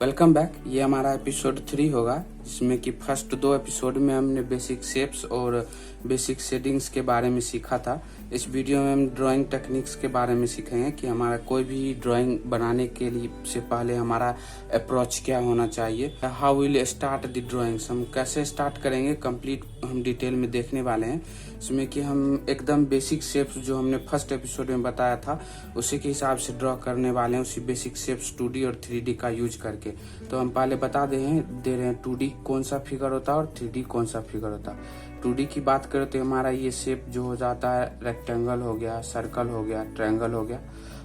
Welcome back. ये हमारा episode 3 होगा, जिसमें कि फर्स्ट 2 एपिसोड में हमने बेसिक शेप्स और बेसिक शेडिंग्स के बारे में सीखा था। इस वीडियो में हम ड्राइंग टेक्निक्स के बारे में सीखेंगे कि हमारा कोई भी ड्राइंग बनाने के लिए से पहले हमारा अप्रोच क्या होना चाहिए। How will start the drawings, हम कैसे स्टार्ट करेंगे कंप्लीट हम डिटेल में देखने वाले हैं। इसमें कि हम एकदम बेसिक शेप्स जो हमने फर्स्ट एपिसोड में बताया था उसी के हिसाब से ड्रॉ करने वाले हैं, उसी बेसिक शेप्स 2D और 3D का यूज करके। तो हम पहले बता दे रहे हैं 2D कौन सा फिगर होता है और 3D कौन सा फिगर होता है। 2D की बात करें तो हमारा ये शेप जो हो जाता है रेक्टेंगल हो गया, सर्कल हो गया, ट्रायंगल हो गया।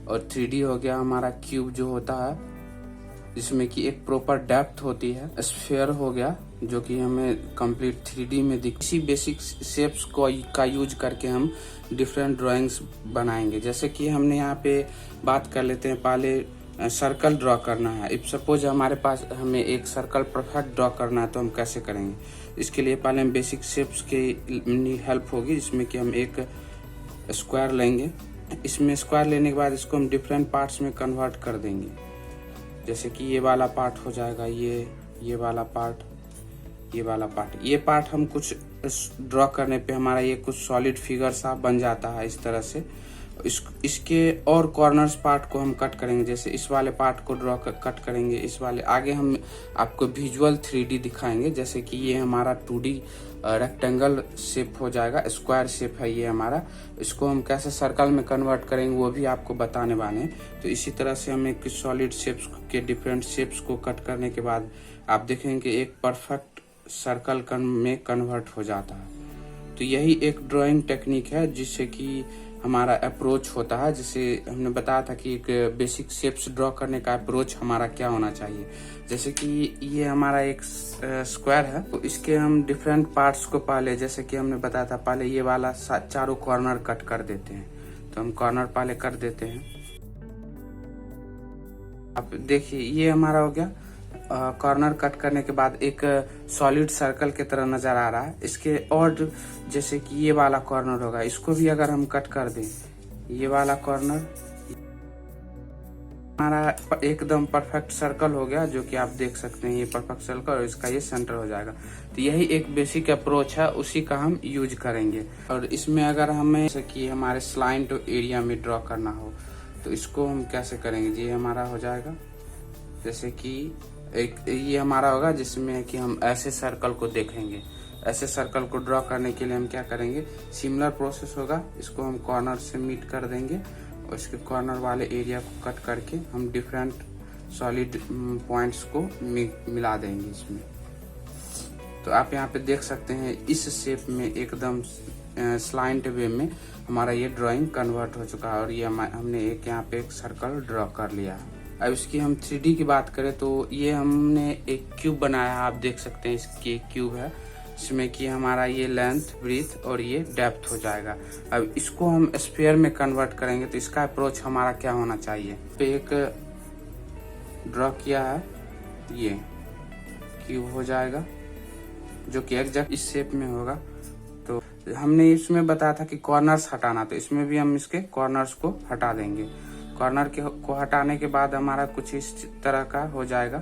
और 3D हो गया हमारा क्यूब जो होता है, जिसमें कि एक प्रॉपर डेप्थ होती है। स्फीयर हो गया जो कि हमें कंप्लीट 3D में दिख। इसी बेसिक शेप्स का यूज करके हम डिफरेंट ड्राइंग्स बनाएंगे। जैसे कि हमने यहाँ पे बात कर लेते हैं, पहले सर्कल ड्रॉ करना है। इफ सपोज हमारे पास हमें एक सर्कल परफेक्ट ड्रॉ करना है तो हम कैसे करेंगे। इसके लिए पहले हम बेसिक शेप्स की हेल्प होगी, जिसमें कि हम एक स्क्वायर लेंगे। इसमें स्क्वायर लेने के बाद इसको हम डिफरेंट पार्ट्स में कन्वर्ट कर देंगे। जैसे कि ये वाला पार्ट हो जाएगा, ये वाला पार्ट, ये वाला पार्ट। ये पार्ट हम कुछ ड्रॉ करने पे हमारा ये कुछ सॉलिड फिगर सा बन जाता है इस तरह से। इसके और कॉर्नर्स पार्ट को हम कट करेंगे। जैसे इस वाले पार्ट को कट करेंगे, इस वाले आगे हम आपको विजुअल 3D दिखाएंगे। जैसे कि ये हमारा 2D रेक्टेंगल शेप हो जाएगा, स्क्वायर शेप है ये हमारा। इसको हम कैसे सर्कल में कन्वर्ट करेंगे वो भी आपको बताने वाले हैं। तो इसी तरह से हमें कुछ सॉलिड शेप्स के डिफरेंट शेप्स को कट करने के बाद आप देखेंगे कि एक परफेक्ट सर्कल में कन्वर्ट हो जाता है। तो यही एक ड्राइंग टेक्निक है जिससे कि हमारा अप्रोच होता है। जैसे हमने बताया था कि एक बेसिक शेप्स ड्रॉ करने का अप्रोच हमारा क्या होना चाहिए। जैसे कि ये हमारा एक स्क्वायर है, तो इसके हम डिफरेंट पार्ट्स को पहले, जैसे कि हमने बताया था, पहले ये वाला चारों कॉर्नर कट कर देते हैं। तो हम कॉर्नर पहले कर देते हैं। अब देखिए ये हमारा हो गया। कॉर्नर कट करने के बाद एक सॉलिड सर्कल की तरह नजर आ रहा है। इसके और जैसे कि ये वाला कॉर्नर होगा, इसको भी अगर हम कट कर दें, ये वाला कॉर्नर हमारा एकदम परफेक्ट सर्कल हो गया, जो कि आप देख सकते हैं ये परफेक्ट सर्कल और इसका ये सेंटर हो जाएगा। तो यही एक बेसिक अप्रोच है, उसी का हम यूज करेंगे। और इसमें अगर हमें जैसे कि हमारे स्लाइंट एरिया में ड्रॉ करना हो तो इसको हम कैसे करेंगे। ये हमारा हो जाएगा, जैसे कि एक ये हमारा होगा जिसमें कि हम ऐसे सर्कल को देखेंगे। ऐसे सर्कल को ड्रॉ करने के लिए हम क्या करेंगे, सिमिलर प्रोसेस होगा। इसको हम कॉर्नर से मीट कर देंगे और इसके कॉर्नर वाले एरिया को कट करके हम डिफरेंट सॉलिड पॉइंट्स को मिला देंगे इसमें। तो आप यहाँ पे देख सकते हैं इस शेप में एकदम स्लाइंट वे में हमारा ये ड्राइंग कन्वर्ट हो चुका है और ये हमने एक यहाँ पे एक सर्कल ड्रॉ कर लिया है। अब इसकी हम 3D की बात करें तो ये हमने एक क्यूब बनाया है। आप देख सकते हैं इसकी एक क्यूब है, इसमें कि हमारा ये लेंथ, ब्रीथ और ये डेप्थ हो जाएगा। अब इसको हम स्फीयर में कन्वर्ट करेंगे तो इसका अप्रोच हमारा क्या होना चाहिए। तो एक ड्रॉ किया है, ये क्यूब हो जाएगा जो कि एग्जैक्ट इस शेप में होगा। तो हमने इसमें बताया था कि कॉर्नर्स हटाना, तो इसमें भी हम इसके कॉर्नर्स को हटा देंगे। कॉर्नर को हटाने के बाद हमारा कुछ इस तरह का हो जाएगा।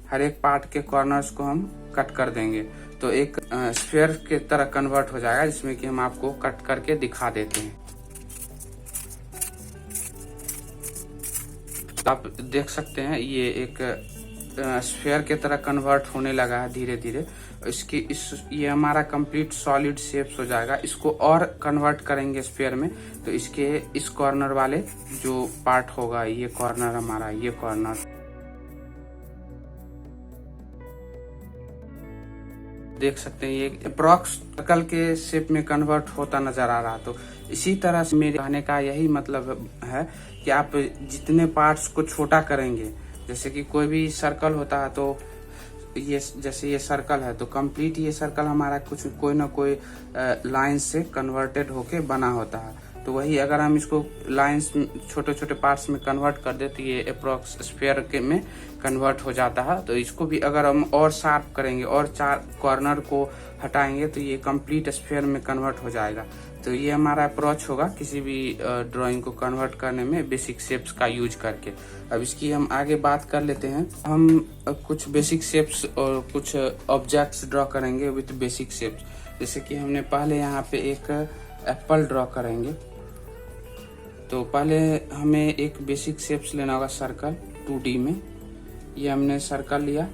हर एक पार्ट के कॉर्नर्स को हम कट कर देंगे तो एक स्फीयर के तरह कन्वर्ट हो जाएगा, जिसमें कि हम आपको कट करके दिखा देते हैं। आप देख सकते हैं ये एक स्फीयर के तरह कन्वर्ट होने लगा है धीरे धीरे। ये हमारा कंप्लीट सॉलिड शेप्स हो जाएगा। इसको और कन्वर्ट करेंगे स्फीयर में तो इसके इस कॉर्नर वाले जो पार्ट होगा, ये कॉर्नर हमारा, ये कॉर्नर देख सकते हैं ये अप्रॉक्स सर्कल के शेप में कन्वर्ट होता नजर आ रहा। तो इसी तरह से मेरे कहने का यही मतलब है कि आप जितने पार्ट्स को छोटा करेंगे, जैसे कि कोई भी सर्कल होता है तो ये जैसे ये सर्कल है तो कंप्लीट ये सर्कल हमारा कुछ कोई ना कोई लाइन से कन्वर्टेड होके बना होता है। तो वही अगर हम इसको लाइंस छोटे छोटे पार्ट्स में कन्वर्ट कर दे तो ये अप्रोक्स स्फीयर के में कन्वर्ट हो जाता है। तो इसको भी अगर हम और शार्प करेंगे और 4 कॉर्नर को हटाएंगे तो ये कंप्लीट स्फीयर में कन्वर्ट हो जाएगा। तो ये हमारा अप्रोच होगा किसी भी ड्राइंग को कन्वर्ट करने में बेसिक शेप्स का यूज करके। अब इसकी हम आगे बात कर लेते हैं। हम कुछ बेसिक शेप्स और कुछ ऑब्जेक्ट्स ड्रॉ करेंगे विद बेसिक शेप्स। जैसे कि हमने पहले यहाँ पे एक एप्पल ड्रॉ करेंगे। तो पहले हमें एक बेसिक शेप्स लेना होगा सर्कल 2D में। ये हमने सर्कल लिया।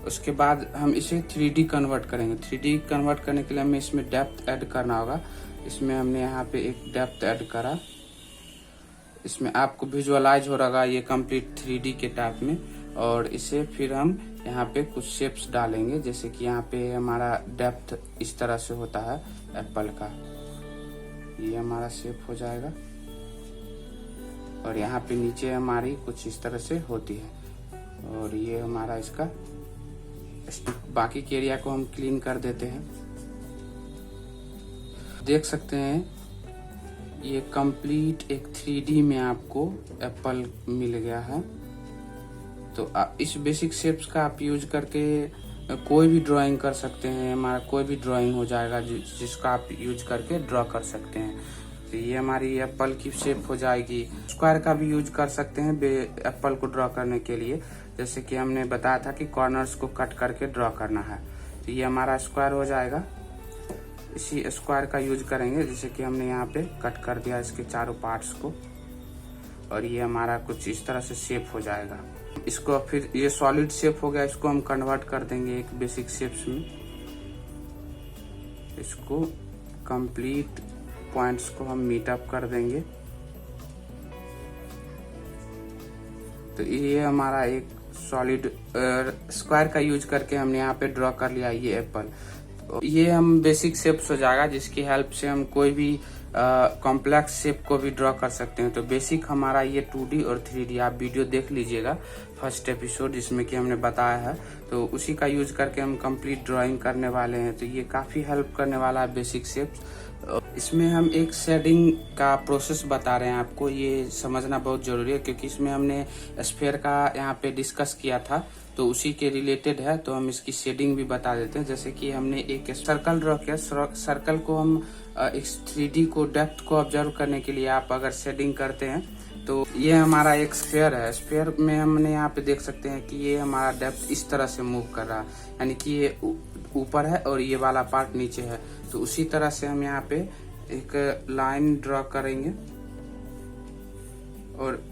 उसके बाद हम इसे 3D कन्वर्ट करेंगे। 3D कन्वर्ट करने के लिए हमें इसमें डेप्थ ऐड करना होगा। इसमें हमने यहाँ पे एक डेप्थ ऐड करा। इसमें आपको विजुअलाइज हो रहा ये कंप्लीट 3D के टाइप में। और इसे फिर हम यहाँ पे कुछ शेप्स डालेंगे। जैसे कि यहाँ पे हमारा डेप्थ इस तरह से होता है एप्पल का, ये हमारा शेप हो जाएगा। और यहाँ पे नीचे हमारी कुछ इस तरह से होती है। और ये हमारा इसका बाकी के एरिया को हम क्लीन कर देते हैं। देख सकते हैं ये कंप्लीट एक 3D में आपको एप्पल मिल गया है। तो इस बेसिक शेप्स का आप यूज करके कोई भी ड्राइंग कर सकते हैं। हमारा कोई भी ड्राइंग हो जाएगा जिसका आप यूज करके ड्रॉ कर सकते हैं। तो ये हमारी एप्पल की शेप हो जाएगी। स्क्वायर का भी यूज कर सकते हैं एप्पल को ड्रॉ करने के लिए। जैसे कि हमने बताया था कि कॉर्नर्स को कट करके ड्रॉ करना है। तो ये हमारा स्क्वायर हो जाएगा। इसी स्क्वायर का यूज करेंगे। जैसे कि हमने यहाँ पे कट कर दिया इसके चारों पार्ट्स को। और ये हमारा कुछ इस तरह से शेप हो जाएगा। इसको फिर ये सॉलिड शेप हो गया, इसको हम कन्वर्ट कर देंगे एक बेसिक शेप्स में। इसको कंप्लीट पॉइंट्स को हम मीट अप कर देंगे। तो ये हमारा एक सॉलिड स्क्वायर का यूज करके हमने यहाँ पे ड्रॉ कर लिया ये एप्पल। ये हम बेसिक शेप्स हो जाएगा जिसकी हेल्प से हम कोई भी कॉम्प्लेक्स शेप को भी ड्रॉ कर सकते हैं। तो बेसिक हमारा ये 2D और 3D आप वीडियो देख लीजिएगा फर्स्ट एपिसोड जिसमें कि हमने बताया है। तो उसी का यूज करके हम कंप्लीट ड्राइंग करने वाले हैं। तो ये काफी हेल्प करने वाला है बेसिक शेप्स। इसमें हम एक शेडिंग का प्रोसेस बता रहे हैं आपको, ये समझना बहुत जरूरी है क्योंकि इसमें हमने स्फीयर का यहाँ पे डिस्कस किया था तो उसी के रिलेटेड है। तो हम इसकी शेडिंग भी बता देते हैं। जैसे कि हमने एक सर्कल ड्रॉ किया। सर्कल को हम इस 3D को डेप्थ को ऑब्जर्व करने के लिए आप अगर शेडिंग करते हैं तो ये हमारा एक स्फीयर है। स्फीयर में हमने यहाँ पे देख सकते हैं कि ये हमारा डेप्थ इस तरह से मूव कर रहा है, यानी कि ये ऊपर है और ये वाला पार्ट नीचे है। तो उसी तरह से हम यहाँ पे एक लाइन ड्रॉ करेंगे। और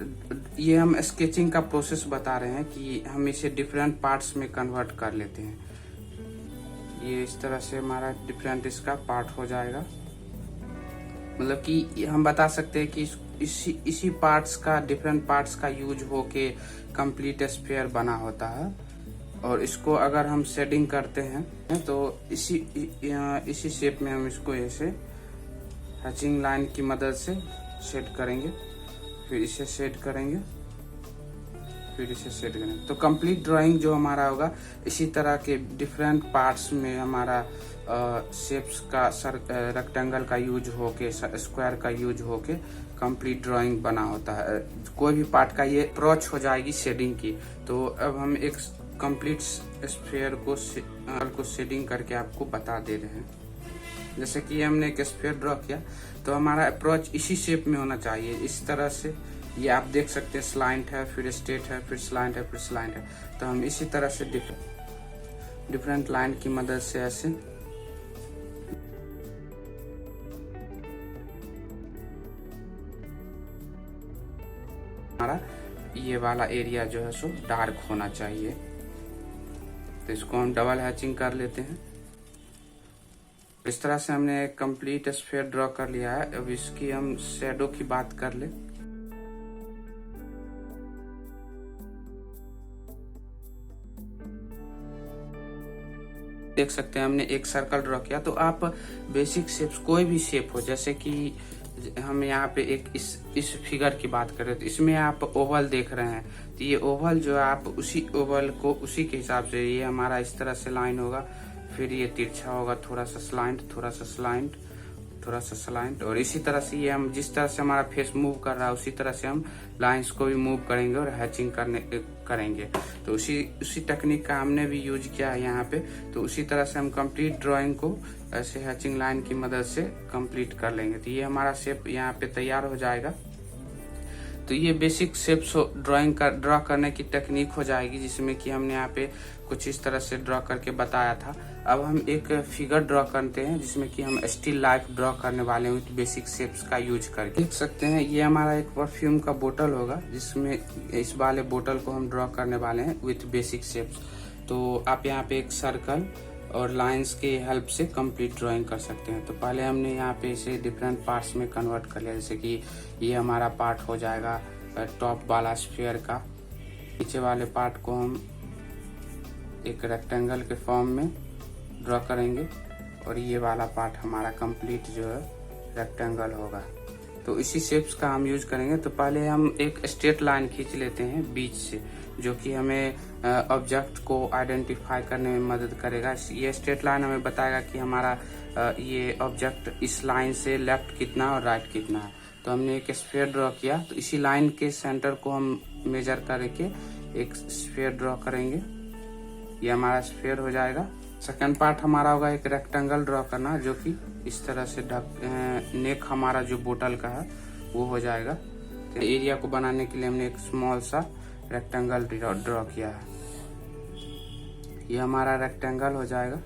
ये हम स्केचिंग का प्रोसेस बता रहे हैं कि हम इसे डिफरेंट पार्ट्स में कन्वर्ट कर लेते हैं। ये इस तरह से हमारा डिफरेंट इसका पार्ट हो जाएगा। मतलब कि हम बता सकते हैं कि इसी पार्ट्स का डिफरेंट पार्ट्स का यूज होके कंप्लीट स्फीयर बना होता है। और इसको अगर हम शेडिंग करते हैं तो इसी शेप में हम इसको ऐसे हैचिंग लाइन की मदद से शेड करेंगे, फिर इसे शेड करेंगे, फिर इसे शेड करेंगे। तो कंप्लीट ड्राइंग जो हमारा होगा इसी तरह के डिफरेंट पार्ट्स में हमारा शेप्स का रेक्टेंगल का यूज होके स्क्वायर का यूज होके कंप्लीट ड्राइंग बना होता है। कोई भी पार्ट का ये अप्रोच हो जाएगी शेडिंग की। तो अब हम एक कंप्लीट स्फीयर को शेडिंग करके आपको बता दे रहे हैं। जैसे कि हमने एक स्फीयर ड्रॉ किया तो हमारा अप्रोच इसी शेप में होना चाहिए, इस तरह से। ये आप देख सकते हैं स्लाइंट है, फिर स्ट्रेट है, फिर स्लाइंट है, फिर स्लाइंट है। तो हम इसी तरह से डिफरेंट लाइन की मदद से ऐसे हमारा ये वाला एरिया जो है सो डार्क होना चाहिए। तो इसको हम डबल हैचिंग कर लेते हैं। इस तरह से हमने एक कंप्लीट स्फीयर ड्रॉ कर लिया है। अब इसकी हम शैडो की बात कर ले। देख सकते हैं हमने एक सर्कल ड्रॉ किया। तो आप बेसिक शेप्स कोई भी शेप हो, जैसे कि हम यहाँ पे एक इस फिगर की बात करें तो इसमें आप ओवल देख रहे हैं। तो ये ओवल जो है आप उसी ओवल को उसी के हिसाब से, ये हमारा इस तरह से लाइन होगा, फिर ये तिरछा होगा, थोड़ा सा स्लाइंट, थोड़ा सा स्लाइंट, थोड़ा सा स्लाइंट। और इसी तरह से ये हम जिस तरह से हमारा फेस मूव कर रहा है उसी तरह से हम लाइंस को भी मूव करेंगे और हैचिंग करेंगे। तो उसी टेक्निक का हमने भी यूज किया है यहाँ पे। तो उसी तरह से हम कंप्लीट ड्राइंग को ऐसे हैचिंग लाइन की मदद से कंप्लीट कर लेंगे। तो ये हमारा शेप यहाँ पे तैयार हो जाएगा। तो ये बेसिक शेप्स ड्रॉ करने की टेक्निक हो जाएगी, जिसमें कि हमने यहाँ पे कुछ इस तरह से ड्रॉ करके बताया था। अब हम एक फिगर ड्रॉ करते हैं जिसमें कि हम स्टिल लाइफ ड्रॉ करने वाले हैं विथ बेसिक शेप्स का यूज करके। देख सकते हैं ये हमारा एक परफ्यूम का बोतल होगा, जिसमें इस वाले बोतल को हम ड्रॉ करने वाले हैं विथ बेसिक शेप्स। तो आप यहाँ पे एक सर्कल और लाइंस के हेल्प से कंप्लीट ड्राइंग कर सकते हैं। तो पहले हमने यहाँ पे इसे डिफरेंट पार्ट्स में कन्वर्ट कर लिया, जैसे कि ये हमारा पार्ट हो जाएगा टॉप वाला स्फीयर का। नीचे वाले पार्ट को हम एक रेक्टेंगल के फॉर्म में ड्रॉ करेंगे और ये वाला पार्ट हमारा कंप्लीट जो है रेक्टेंगल होगा। तो इसी शेप्स का हम यूज करेंगे। तो पहले हम एक स्ट्रेट लाइन खींच लेते हैं बीच से, जो कि हमें ऑब्जेक्ट को आइडेंटिफाई करने में मदद करेगा। ये स्ट्रेट लाइन हमें बताएगा कि हमारा ये ऑब्जेक्ट इस लाइन से लेफ्ट कितना और राइट कितना है। तो हमने एक स्फीयर ड्रॉ किया, तो इसी लाइन के सेंटर को हम मेजर करके एक स्फीयर ड्रॉ करेंगे। ये हमारा स्फीयर हो जाएगा। सेकंड पार्ट हमारा होगा एक रेक्टेंगल ड्रॉ करना, जो कि इस तरह से नेक हमारा जो बोतल का है वो हो जाएगा। तो एरिया को बनाने के लिए हमने एक स्मॉल सा रेक्टेंगल ड्रॉ किया है। ये हमारा रेक्टेंगल हो जाएगा।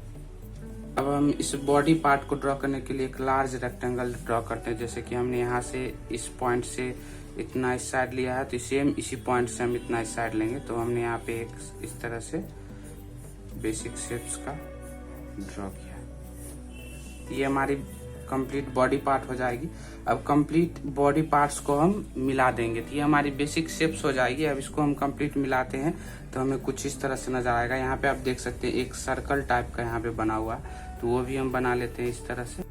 अब हम इस बॉडी पार्ट को ड्रॉ करने के लिए एक लार्ज रेक्टेंगल ड्रॉ करते हैं, जैसे कि हमने यहाँ से इस पॉइंट से इतना इस साइड लिया है, तो सेम इसी पॉइंट से हम इतना इस साइड लेंगे। तो हमने यहाँ पे एक इस तरह से बेसिक शेप्स का ड्रॉ किया। ये हमारी कंप्लीट बॉडी पार्ट हो जाएगी। अब कंप्लीट बॉडी पार्ट्स को हम मिला देंगे, तो ये हमारी बेसिक शेप्स हो जाएगी। अब इसको हम कंप्लीट मिलाते हैं तो हमें कुछ इस तरह से नजर आएगा। यहाँ पे आप देख सकते हैं एक सर्कल टाइप का यहाँ पे बना हुआ है, तो वो भी हम बना लेते हैं इस तरह से।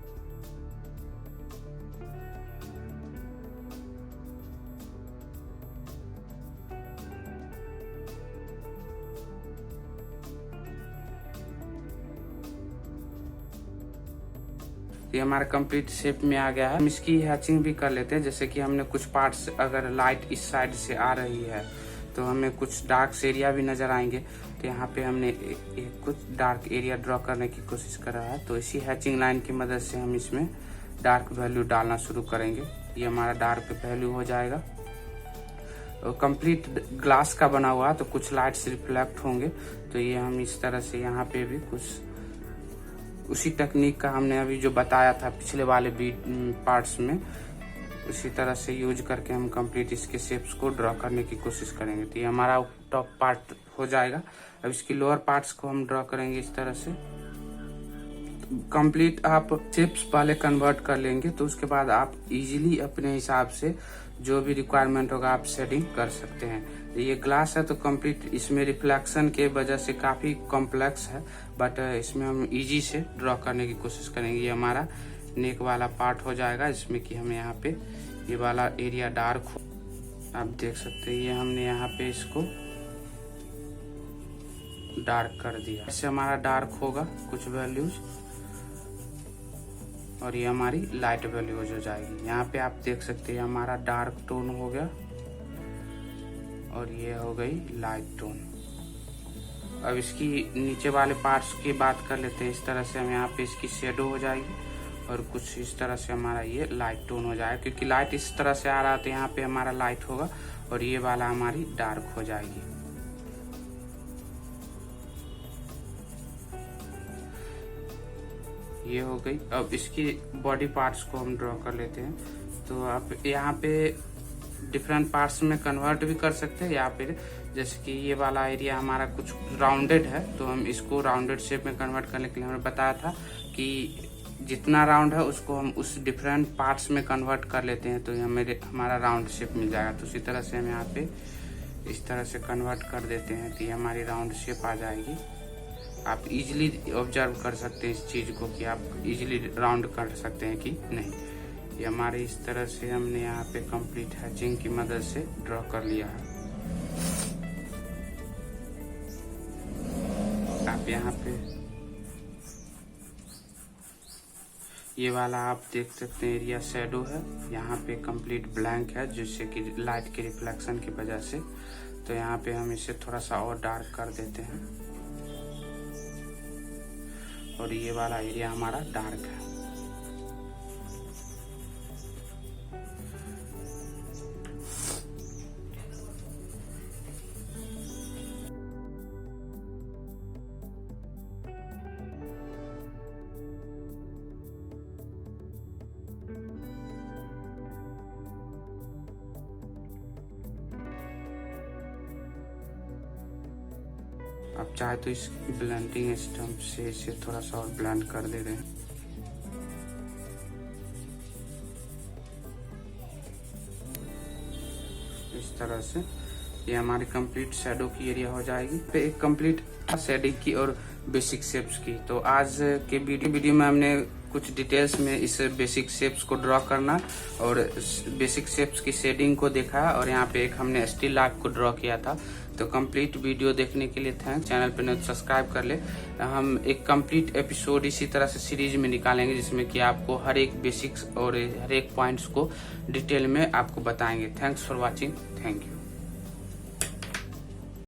ये हमारा कंप्लीट शेप में आ गया है। हम इसकी हैचिंग भी कर लेते हैं, जैसे कि हमने कुछ पार्ट्स अगर लाइट इस साइड से आ रही है तो हमें कुछ डार्क एरिया भी नजर आएंगे। तो यहाँ पे हमने कुछ डार्क एरिया ड्रॉ करने की कोशिश कर रहा है। तो इसी हैचिंग लाइन की मदद से हम इसमें डार्क वैल्यू डालना शुरू करेंगे। ये हमारा डार्क वैल्यू हो जाएगा। कंप्लीट ग्लास का बना हुआ, तो कुछ लाइट्स रिफ्लेक्ट होंगे। तो ये हम इस तरह से यहाँ पे भी कुछ उसी टेक्निक का हमने अभी जो बताया था पिछले वाले पार्ट्स में, उसी तरह से यूज करके हम कंप्लीट इसके शेप्स को ड्रॉ करने की कोशिश करेंगे। तो ये हमारा टॉप पार्ट हो जाएगा। अब इसकी लोअर पार्ट्स को हम ड्रॉ करेंगे इस तरह से। कंप्लीट आप शेप्स पहले कन्वर्ट कर लेंगे, तो उसके बाद आप इजीली अपने हिसाब से जो भी रिक्वायरमेंट होगा आप शेडिंग कर सकते हैं। ये ग्लास है तो कंप्लीट इसमें रिफ्लेक्शन के वजह से काफी कॉम्प्लेक्स है, बट इसमें हम इजी से ड्रॉ करने की कोशिश करेंगे। ये हमारा नेक वाला पार्ट हो जाएगा, इसमें कि हमें यहाँ पे ये वाला एरिया डार्क हो, आप देख सकते हैं। ये हमने यहाँ पे इसको डार्क कर दिया। इससे हमारा डार्क होगा कुछ वैल्यूज, और ये हमारी लाइट वैल्यूज हो जाएगी। यहाँ पे आप देख सकते हैं हमारा डार्क टोन हो गया और ये हो गई लाइट टोन। अब इसकी नीचे वाले पार्ट्स की बात कर लेते हैं। इस तरह से हम यहाँ पे इसकी शेडो हो जाएगी और कुछ इस तरह से हमारा ये लाइट टोन हो जाएगा, क्योंकि लाइट इस तरह से आ रहा है तो यहाँ पे हमारा लाइट होगा और ये वाला हमारी डार्क हो जाएगी। ये हो गई। अब इसकी बॉडी पार्ट्स को हम ड्रॉ कर लेते हैं। तो आप यहाँ पे डिफरेंट पार्ट्स में कन्वर्ट भी कर सकते हैं, या फिर जैसे कि ये वाला एरिया हमारा कुछ राउंडेड है तो हम इसको राउंडेड शेप में कन्वर्ट करने के लिए हमने बताया था कि जितना राउंड है उसको हम उस डिफरेंट पार्ट्स में कन्वर्ट कर लेते हैं, तो हमारा राउंड शेप मिल जाएगा। तो उसी तरह से हम यहाँ पे इस तरह से कन्वर्ट कर देते हैं, तो ये हमारी राउंड शेप आ जाएगी। आप इजीली ऑब्जर्व कर सकते हैं इस चीज को कि आप इजीली राउंड कर सकते हैं कि नहीं। ये हमारे इस तरह से हमने यहाँ पे कंप्लीट हैचिंग की मदद से ड्रॉ कर लिया है। आप यहाँ पे ये वाला आप देख सकते हैं एरिया शेडो है, यहाँ पे कंप्लीट ब्लैंक है जिससे कि लाइट के रिफ्लेक्शन की वजह से। तो यहाँ पे हम इसे थोड़ा सा और डार्क कर देते हैं और ये वाला एरिया हमारा डार्क है। आप चाहे तो इस ब्लेंडिंग स्टम्प से इसे थोड़ा सा और ब्लेंड कर दे रहे हैं। इस तरह से ये हमारी कंप्लीट शैडो की एरिया हो जाएगी। पे एक कंप्लीट शेडिंग की और बेसिक शेप्स की। तो आज के वीडियो में हमने कुछ डिटेल्स में इस बेसिक शेप्स को ड्रॉ करना और बेसिक शेप्स की शेडिंग को देखा और यहाँ पे एक हमने स्टिल लाइफ को ड्रॉ किया था। तो कंप्लीट वीडियो देखने के लिए थैंक्स। चैनल पे नहीं सब्सक्राइब कर ले। हम एक कंप्लीट एपिसोड इसी तरह से सीरीज में निकालेंगे जिसमें कि आपको हर एक बेसिक्स और हर एक पॉइंट्स को डिटेल में आपको बताएंगे। Thanks for watching. Thank you.